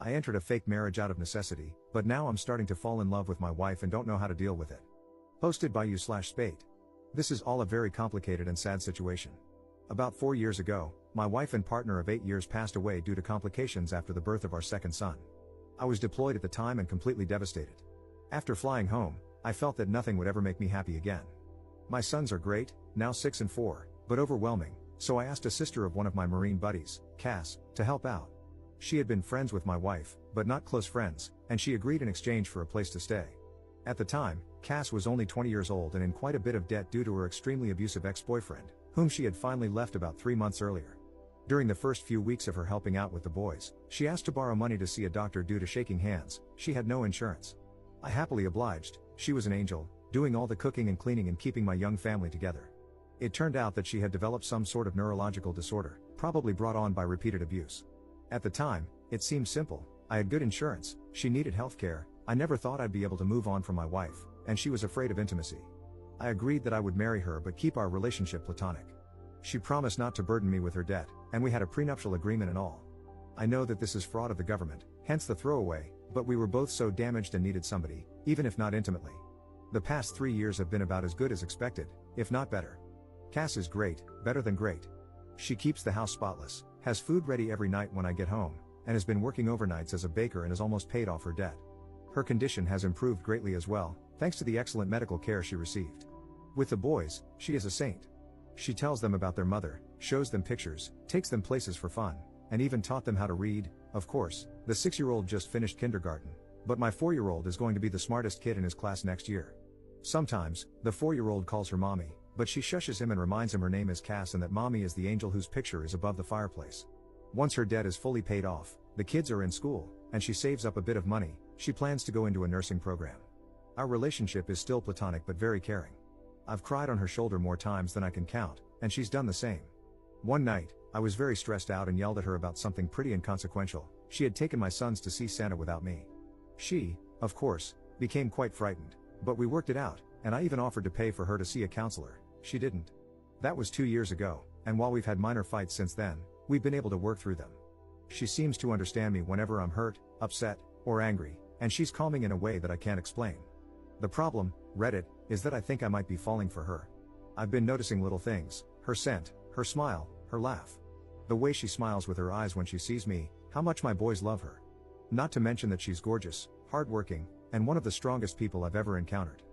I entered a fake marriage out of necessity, but now I'm starting to fall in love with my wife and don't know how to deal with it. Posted by you/Spate. This is all a very complicated and sad situation. About 4 years ago, my wife and partner of 8 years passed away due to complications after the birth of our second son. I was deployed at the time and completely devastated. After flying home, I felt that nothing would ever make me happy again. My sons are great, now 6 and 4, but overwhelming, so I asked a sister of one of my Marine buddies, Cass, to help out. She had been friends with my wife, but not close friends, and she agreed in exchange for a place to stay. At the time, Cass was only 20 years old and in quite a bit of debt due to her extremely abusive ex-boyfriend, whom she had finally left about 3 months earlier. During the first few weeks of her helping out with the boys, she asked to borrow money to see a doctor due to shaking hands. She had no insurance. I happily obliged. She was an angel, doing all the cooking and cleaning and keeping my young family together. It turned out that she had developed some sort of neurological disorder, probably brought on by repeated abuse. At the time, it seemed simple. I had good insurance, she needed healthcare, I never thought I'd be able to move on from my wife, and she was afraid of intimacy. I agreed that I would marry her but keep our relationship platonic. She promised not to burden me with her debt, and we had a prenuptial agreement and all. I know that this is fraud of the government, hence the throwaway, but we were both so damaged and needed somebody, even if not intimately. The past 3 years have been about as good as expected, if not better. Cass is great, better than great. She keeps the house spotless, has food ready every night when I get home, and has been working overnights as a baker and has almost paid off her debt. Her condition has improved greatly as well, thanks to the excellent medical care she received. With the boys, she is a saint. She tells them about their mother, shows them pictures, takes them places for fun, and even taught them how to read. Of course, the 6-year-old just finished kindergarten, but my 4-year-old is going to be the smartest kid in his class next year. Sometimes, the 4-year-old calls her mommy, but she shushes him and reminds him her name is Cass and that mommy is the angel whose picture is above the fireplace. Once her debt is fully paid off, the kids are in school, and she saves up a bit of money. She plans to go into a nursing program. Our relationship is still platonic but very caring. I've cried on her shoulder more times than I can count, and she's done the same. One night, I was very stressed out and yelled at her about something pretty inconsequential. She had taken my sons to see Santa without me. She, of course, became quite frightened, but we worked it out, and I even offered to pay for her to see a counselor. She didn't. That was 2 years ago, and while we've had minor fights since then, we've been able to work through them. She seems to understand me whenever I'm hurt, upset, or angry, and she's calming in a way that I can't explain. The problem, Reddit, is that I think I might be falling for her. I've been noticing little things, her scent, her smile, her laugh. The way she smiles with her eyes when she sees me, how much my boys love her. Not to mention that she's gorgeous, hardworking, and one of the strongest people I've ever encountered.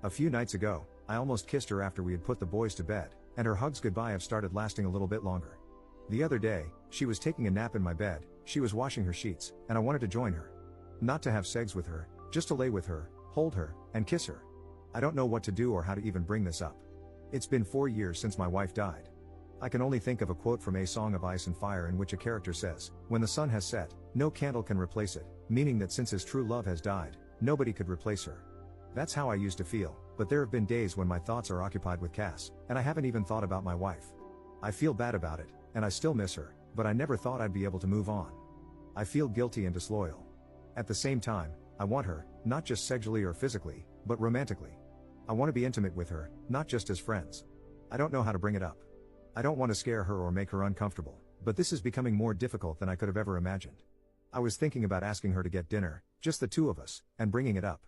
A few nights ago, I almost kissed her after we had put the boys to bed, and her hugs goodbye have started lasting a little bit longer. The other day, she was taking a nap in my bed, she was washing her sheets, and I wanted to join her. Not to have sex with her, just to lay with her, hold her, and kiss her. I don't know what to do or how to even bring this up. It's been 4 years since my wife died. I can only think of a quote from A Song of Ice and Fire in which a character says, "When the sun has set, no candle can replace it," meaning that since his true love has died, nobody could replace her. That's how I used to feel, but there have been days when my thoughts are occupied with Cass, and I haven't even thought about my wife. I feel bad about it, and I still miss her, but I never thought I'd be able to move on. I feel guilty and disloyal. At the same time, I want her, not just sexually or physically, but romantically. I want to be intimate with her, not just as friends. I don't know how to bring it up. I don't want to scare her or make her uncomfortable, but this is becoming more difficult than I could have ever imagined. I was thinking about asking her to get dinner, just the two of us, and bringing it up.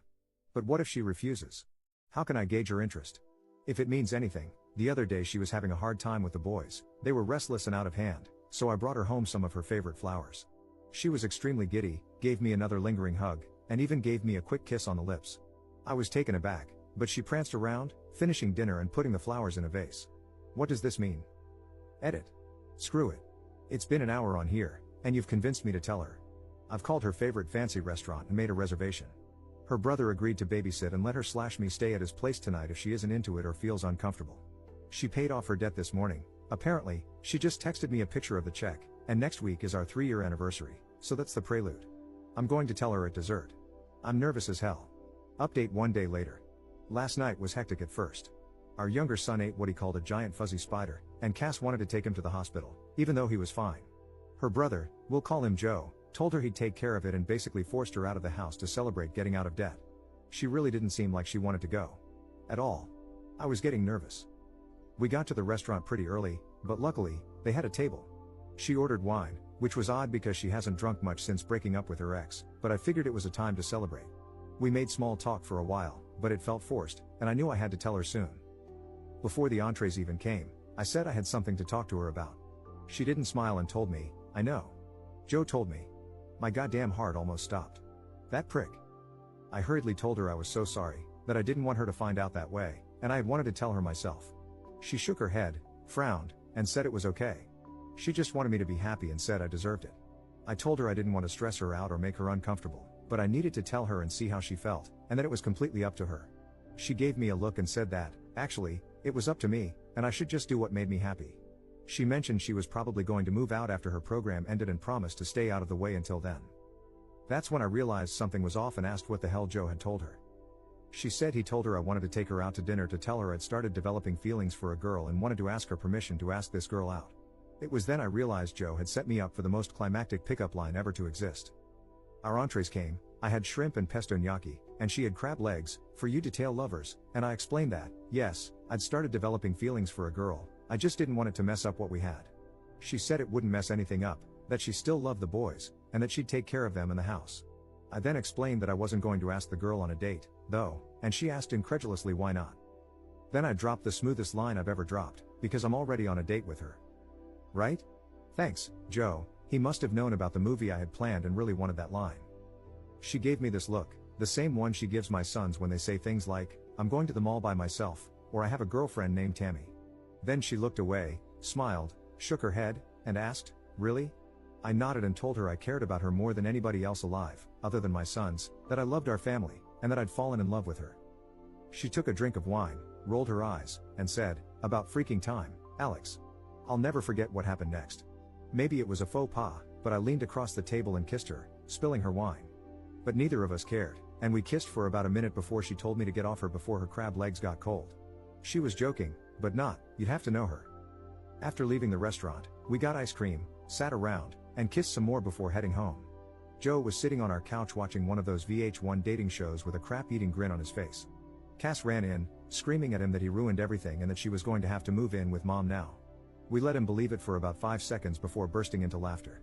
But what if she refuses? How can I gauge her interest? If it means anything, the other day she was having a hard time with the boys. They were restless and out of hand, so I brought her home some of her favorite flowers. She was extremely giddy, gave me another lingering hug, and even gave me a quick kiss on the lips. I was taken aback, but she pranced around, finishing dinner and putting the flowers in a vase. What does this mean? Edit. Screw it. It's been an hour on here, and you've convinced me to tell her. I've called her favorite fancy restaurant and made a reservation. Her brother agreed to babysit and let her/me stay at his place tonight if she isn't into it or feels uncomfortable. She paid off her debt this morning. Apparently, she just texted me a picture of the check, and next week is our 3-year anniversary, so that's the prelude. I'm going to tell her at dessert. I'm nervous as hell. Update 1 day later. Last night was hectic at first. Our younger son ate what he called a giant fuzzy spider, and Cass wanted to take him to the hospital, even though he was fine. Her brother, we'll call him Joe, told her he'd take care of it and basically forced her out of the house to celebrate getting out of debt. She really didn't seem like she wanted to go. At all. I was getting nervous. We got to the restaurant pretty early, but luckily, they had a table. She ordered wine, which was odd because she hasn't drunk much since breaking up with her ex, but I figured it was a time to celebrate. We made small talk for a while, but it felt forced, and I knew I had to tell her soon. Before the entrees even came, I said I had something to talk to her about. She didn't smile and told me, "I know." Joe told me. My goddamn heart almost stopped. That prick. I hurriedly told her I was so sorry, that I didn't want her to find out that way, and I had wanted to tell her myself. She shook her head, frowned, and said it was okay. She just wanted me to be happy and said I deserved it. I told her I didn't want to stress her out or make her uncomfortable, but I needed to tell her and see how she felt, and that it was completely up to her. She gave me a look and said that, actually, it was up to me, and I should just do what made me happy. She mentioned she was probably going to move out after her program ended and promised to stay out of the way until then. That's when I realized something was off and asked what the hell Joe had told her. She said he told her I wanted to take her out to dinner to tell her I'd started developing feelings for a girl and wanted to ask her permission to ask this girl out. It was then I realized Joe had set me up for the most climactic pickup line ever to exist. Our entrees came, I had shrimp and pesto gnocchi, and she had crab legs, for you detail lovers, and I explained that, yes, I'd started developing feelings for a girl, I just didn't want it to mess up what we had. She said it wouldn't mess anything up, that she still loved the boys, and that she'd take care of them in the house. I then explained that I wasn't going to ask the girl on a date, though, and she asked incredulously why not. Then I dropped the smoothest line I've ever dropped, because I'm already on a date with her. Right? Thanks, Joe. He must have known about the movie I had planned and really wanted that line. She gave me this look, the same one she gives my sons when they say things like, "I'm going to the mall by myself," or "I have a girlfriend named Tammy." Then she looked away, smiled, shook her head, and asked, "Really?" I nodded and told her I cared about her more than anybody else alive, other than my sons, that I loved our family, and that I'd fallen in love with her. She took a drink of wine, rolled her eyes, and said, "About freaking time, Alex." I'll never forget what happened next. Maybe it was a faux pas, but I leaned across the table and kissed her, spilling her wine. But neither of us cared, and we kissed for about a minute before she told me to get off her before her crab legs got cold. She was joking, but not, you'd have to know her. After leaving the restaurant, we got ice cream, sat around, and kissed some more before heading home. Joe was sitting on our couch watching one of those VH1 dating shows with a crap-eating grin on his face. Cass ran in, screaming at him that he ruined everything and that she was going to have to move in with mom now. We let him believe it for about 5 seconds before bursting into laughter.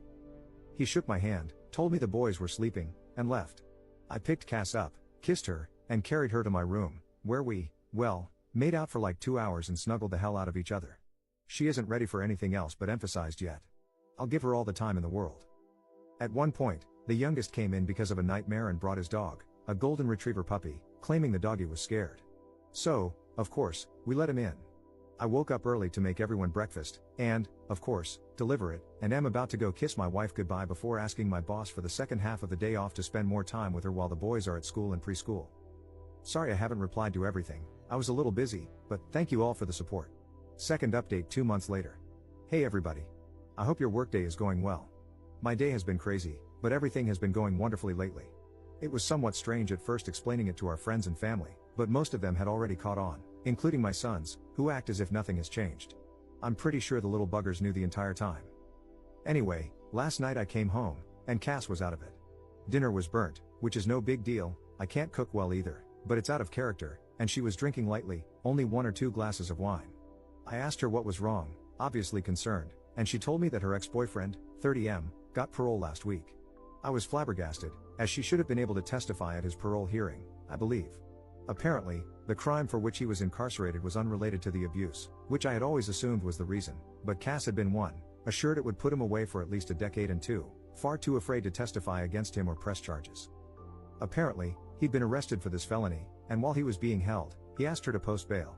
He shook my hand, told me the boys were sleeping, and left. I picked Cass up, kissed her, and carried her to my room, where we, well, made out for like 2 hours and snuggled the hell out of each other. She isn't ready for anything else but emphasized yet. I'll give her all the time in the world. At one point, the youngest came in because of a nightmare and brought his dog, a golden retriever puppy, claiming the doggy was scared. So, of course, we let him in. I woke up early to make everyone breakfast, and, of course, deliver it, and am about to go kiss my wife goodbye before asking my boss for the second half of the day off to spend more time with her while the boys are at school and preschool. Sorry I haven't replied to everything, I was a little busy, but thank you all for the support. Second update 2 months later. Hey everybody. I hope your workday is going well. My day has been crazy, but everything has been going wonderfully lately. It was somewhat strange at first explaining it to our friends and family, but most of them had already caught on, including my sons, who act as if nothing has changed. I'm pretty sure the little buggers knew the entire time. Anyway, last night I came home, and Cass was out of it. Dinner was burnt, which is no big deal, I can't cook well either, but it's out of character, and she was drinking lightly, only 1 or 2 glasses of wine. I asked her what was wrong, obviously concerned, and she told me that her ex-boyfriend, 30M, got parole last week. I was flabbergasted, as she should have been able to testify at his parole hearing, I believe. Apparently, the crime for which he was incarcerated was unrelated to the abuse, which I had always assumed was the reason, but Cass had been one, assured it would put him away for at least a decade, and 2, far too afraid to testify against him or press charges. Apparently, he'd been arrested for this felony, and while he was being held, he asked her to post bail.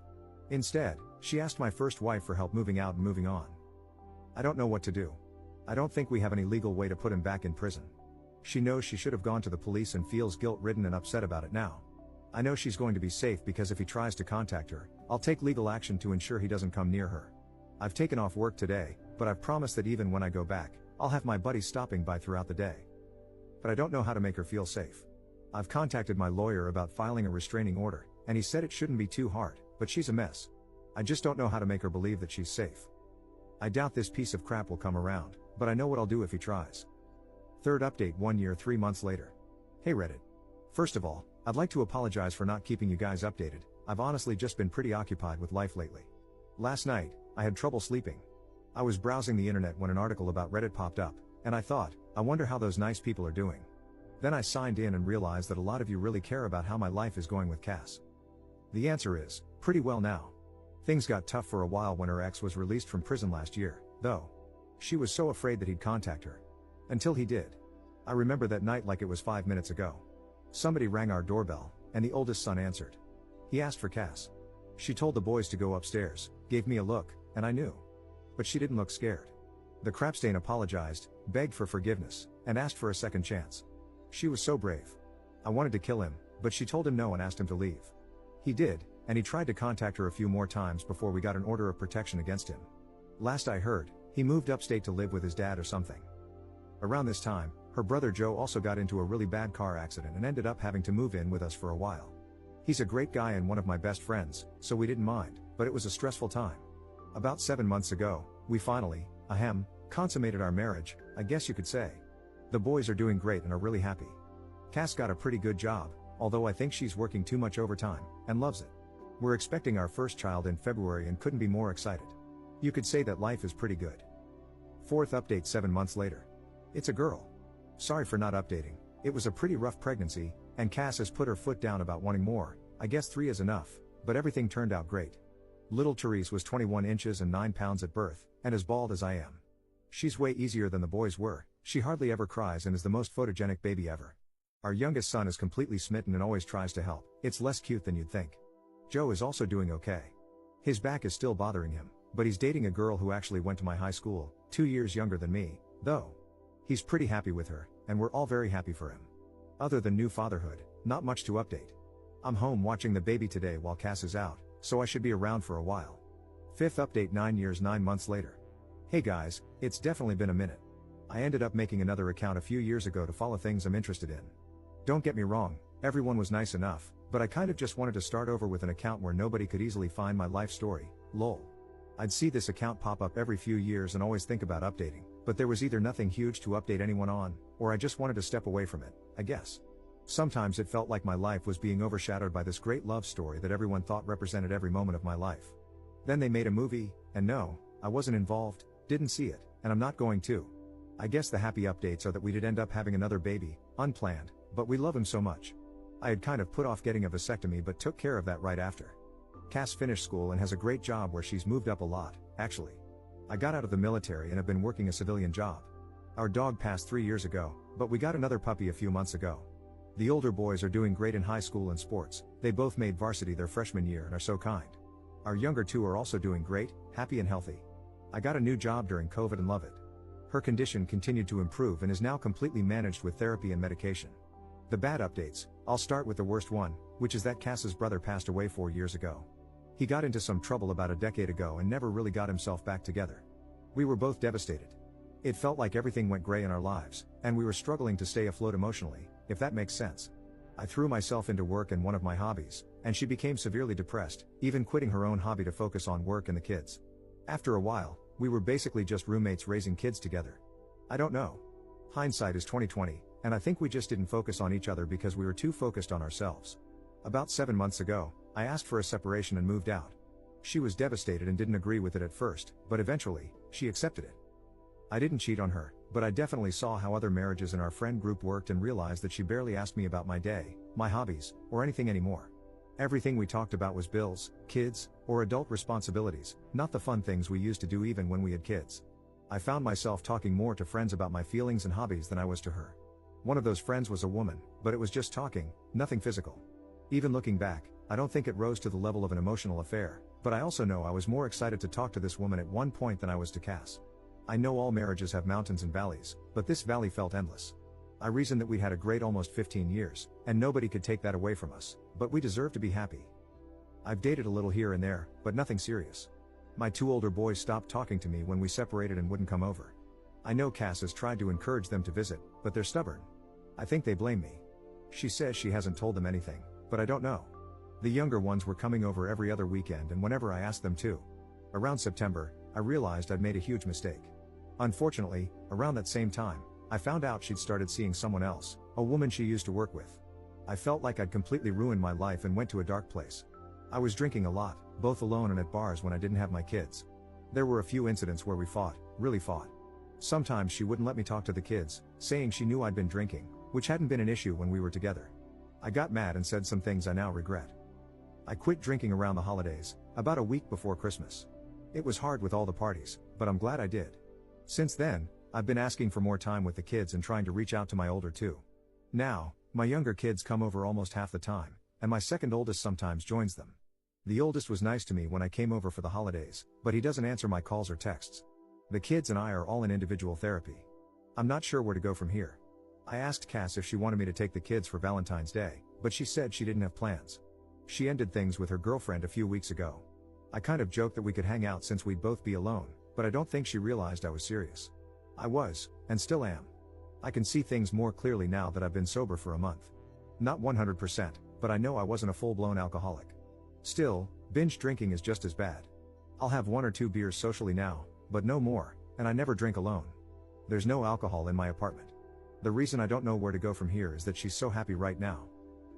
Instead, she asked my first wife for help moving out and moving on. I don't know what to do. I don't think we have any legal way to put him back in prison. She knows she should have gone to the police and feels guilt-ridden and upset about it now. I know she's going to be safe because if he tries to contact her, I'll take legal action to ensure he doesn't come near her. I've taken off work today, but I've promised that even when I go back, I'll have my buddies stopping by throughout the day. But I don't know how to make her feel safe. I've contacted my lawyer about filing a restraining order, and he said it shouldn't be too hard, but she's a mess. I just don't know how to make her believe that she's safe. I doubt this piece of crap will come around, but I know what I'll do if he tries. Third update 1 year 3 months later. Hey Reddit. First of all, I'd like to apologize for not keeping you guys updated. I've honestly just been pretty occupied with life lately. Last night, I had trouble sleeping. I was browsing the internet when an article about Reddit popped up, And I thought, I wonder how those nice people are doing. Then I signed in and realized that a lot of you really care about how my life is going with Cass. The answer is, pretty well now. Things got tough for a while when her ex was released from prison last year, though. She was so afraid that he'd contact her. Until he did. I remember that night like it was 5 minutes ago. Somebody rang our doorbell, and the oldest son answered. He asked for Cass. She told the boys to go upstairs, gave me a look, and I knew. But she didn't look scared. The crapstain apologized, begged for forgiveness, and asked for a second chance. She was so brave. I wanted to kill him, but she told him no and asked him to leave. He did, and he tried to contact her a few more times before we got an order of protection against him. Last I heard, he moved upstate to live with his dad or something. Around this time, her brother Joe also got into a really bad car accident and ended up having to move in with us for a while. He's a great guy and one of my best friends, so we didn't mind, but it was a stressful time. About 7 months ago, we finally, consummated our marriage, I guess you could say. The boys are doing great and are really happy. Cass got a pretty good job, although I think she's working too much overtime, and loves it. We're expecting our first child in February and couldn't be more excited. You could say that life is pretty good. Fourth update 7 months later. It's a girl. Sorry for not updating, it was a pretty rough pregnancy, and Cass has put her foot down about wanting more. I guess 3 is enough, but everything turned out great. Little Therese was 21 inches and 9 pounds at birth, and as bald as I am. She's way easier than the boys were, she hardly ever cries and is the most photogenic baby ever. Our youngest son is completely smitten and always tries to help, it's less cute than you'd think. Joe is also doing okay. His back is still bothering him, but he's dating a girl who actually went to my high school, 2 years younger than me, though. He's pretty happy with her, and we're all very happy for him. Other than new fatherhood, not much to update. I'm home watching the baby today while Cass is out, so I should be around for a while. Fifth update 9 years 9 months later. Hey guys, it's definitely been a minute. I ended up making another account a few years ago to follow things I'm interested in. Don't get me wrong, everyone was nice enough, but I kind of just wanted to start over with an account where nobody could easily find my life story, lol. I'd see this account pop up every few years and always think about updating, but there was either nothing huge to update anyone on, or I just wanted to step away from it, I guess. Sometimes it felt like my life was being overshadowed by this great love story that everyone thought represented every moment of my life. Then they made a movie, and no, I wasn't involved, didn't see it, and I'm not going to. I guess the happy updates are that we did end up having another baby, unplanned, but we love him so much. I had kind of put off getting a vasectomy but took care of that right after. Cass finished school and has a great job where she's moved up a lot, actually. I got out of the military and have been working a civilian job. Our dog passed 3 years ago, but we got another puppy a few months ago. The older boys are doing great in high school and sports, they both made varsity their freshman year and are so kind. Our younger two are also doing great, happy and healthy. I got a new job during COVID and love it. Her condition continued to improve and is now completely managed with therapy and medication. The bad updates, I'll start with the worst one, which is that Cass's brother passed away 4 years ago. He got into some trouble about a decade ago and never really got himself back together. We were both devastated. It felt like everything went gray in our lives, and we were struggling to stay afloat emotionally, if that makes sense. I threw myself into work and one of my hobbies, and she became severely depressed, even quitting her own hobby to focus on work and the kids. After a while, we were basically just roommates raising kids together. I don't know. Hindsight is 20/20, and I think we just didn't focus on each other because we were too focused on ourselves. About 7 months ago, I asked for a separation and moved out. She was devastated and didn't agree with it at first, but eventually, she accepted it. I didn't cheat on her, but I definitely saw how other marriages in our friend group worked and realized that she barely asked me about my day, my hobbies, or anything anymore. Everything we talked about was bills, kids, or adult responsibilities, not the fun things we used to do even when we had kids. I found myself talking more to friends about my feelings and hobbies than I was to her. One of those friends was a woman, but it was just talking, nothing physical. Even looking back, I don't think it rose to the level of an emotional affair, but I also know I was more excited to talk to this woman at one point than I was to Cass. I know all marriages have mountains and valleys, but this valley felt endless. I reasoned that we'd had a great almost 15 years, and nobody could take that away from us, but we deserve to be happy. I've dated a little here and there, but nothing serious. My 2 older boys stopped talking to me when we separated and wouldn't come over. I know Cass has tried to encourage them to visit, but they're stubborn. I think they blame me. She says she hasn't told them anything, but I don't know. The younger ones were coming over every other weekend and whenever I asked them to. Around September, I realized I'd made a huge mistake. Unfortunately, around that same time, I found out she'd started seeing someone else, a woman she used to work with. I felt like I'd completely ruined my life and went to a dark place. I was drinking a lot, both alone and at bars when I didn't have my kids. There were a few incidents where we fought, really fought. Sometimes she wouldn't let me talk to the kids, saying she knew I'd been drinking, which hadn't been an issue when we were together. I got mad and said some things I now regret. I quit drinking around the holidays, about a week before Christmas. It was hard with all the parties, but I'm glad I did. Since then, I've been asking for more time with the kids and trying to reach out to my older two. Now, my younger kids come over almost half the time, and my second oldest sometimes joins them. The oldest was nice to me when I came over for the holidays, but he doesn't answer my calls or texts. The kids and I are all in individual therapy. I'm not sure where to go from here. I asked Cass if she wanted me to take the kids for Valentine's Day, but she said she didn't have plans. She ended things with her girlfriend a few weeks ago. I kind of joked that we could hang out since we'd both be alone, but I don't think she realized I was serious. I was, and still am. I can see things more clearly now that I've been sober for a month. Not 100%, but I know I wasn't a full-blown alcoholic. Still, binge drinking is just as bad. I'll have 1 or 2 beers socially now, but no more, and I never drink alone. There's no alcohol in my apartment. The reason I don't know where to go from here is that she's so happy right now.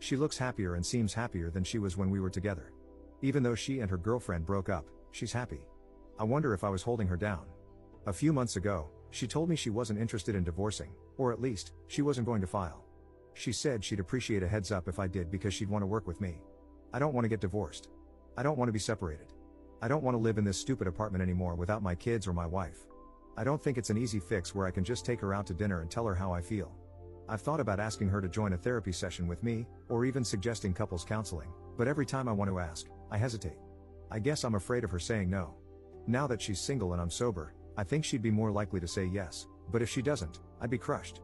She looks happier and seems happier than she was when we were together. Even though she and her girlfriend broke up, she's happy. I wonder if I was holding her down. A few months ago, she told me she wasn't interested in divorcing, or at least, she wasn't going to file. She said she'd appreciate a heads up if I did because she'd want to work with me. I don't want to get divorced. I don't want to be separated. I don't want to live in this stupid apartment anymore without my kids or my wife. I don't think it's an easy fix where I can just take her out to dinner and tell her how I feel. I've thought about asking her to join a therapy session with me, or even suggesting couples counseling, but every time I want to ask, I hesitate. I guess I'm afraid of her saying no. Now that she's single and I'm sober, I think she'd be more likely to say yes, but if she doesn't, I'd be crushed.